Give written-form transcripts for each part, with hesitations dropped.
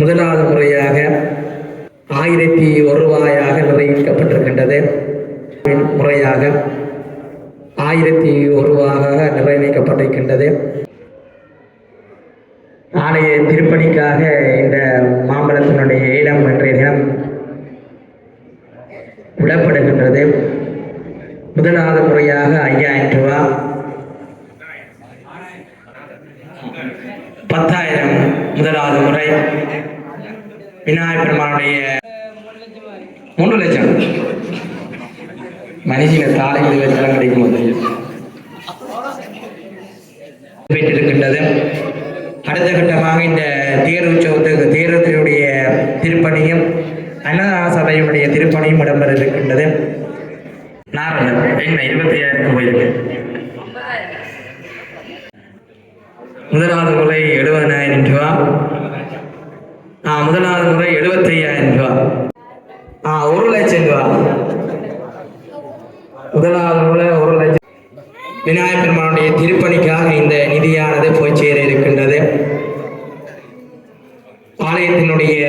முதலாவது முறையாக 1001 ரூபாயாக நிர்ணயிக்கப்பட்டிருக்கின்றது. முறையாக 1001 ரூபாயாக நிர்ணயிக்கப்பட்டிருக்கின்றது. ஆலய திருப்பணிக்காக இந்த மாம்பழத்தினுடைய இடம் என்ற இடம் விடப்படுகின்றது. முதலாவது முறையாக 5000 ரூபாய், 10,000 முதலாவது முறை. விநாயகப் பெருமானுடைய 3 லட்சம் மனுஷங்க தாலைகள் வச்செல்லாம் கிடைக்கும் பெற்றிருக்கின்றது. அடுத்த கட்டமாக இந்த தேர் உற்சவத்துக்கு தேரத்தினுடைய திருப்பணியும் அன்னதான சபையினுடைய திருப்பணியும் இடம்பெற இருக்கின்றது. நாரதர் என்ன 25,000 போயிருக்கு. முதலாவது முறை 70,000 ரூபாய், முதலாவது முறை 75,000 ரூபாய், 1 லட்சம் ரூபாய். முதலாவது முறை 1 லட்சம். விநாயகப் பெருமானுடைய திருப்பணிக்காக இந்த நிதியானது போய் சேர இருக்கின்றது. ஆலயத்தினுடைய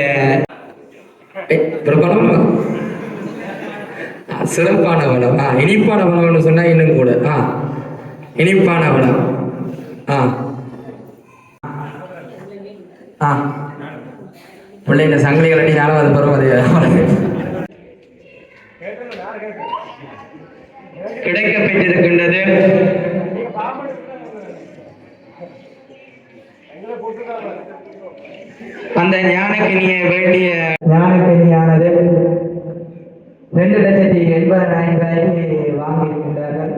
சிறப்பான வளம், இனிப்பான வளம்னு சொன்னா இன்னும் கூட இனிப்பான வளம். பிள்ளைங்க சங்கிலிகள் அடினாலும் அது பருவம் கிடைக்க பெற்றிருக்கின்றது. அந்த ஞானக்கனிய வேண்டிய ஞானக்கனியானது 2,80,000 வாங்கியிருக்கின்றார்கள்.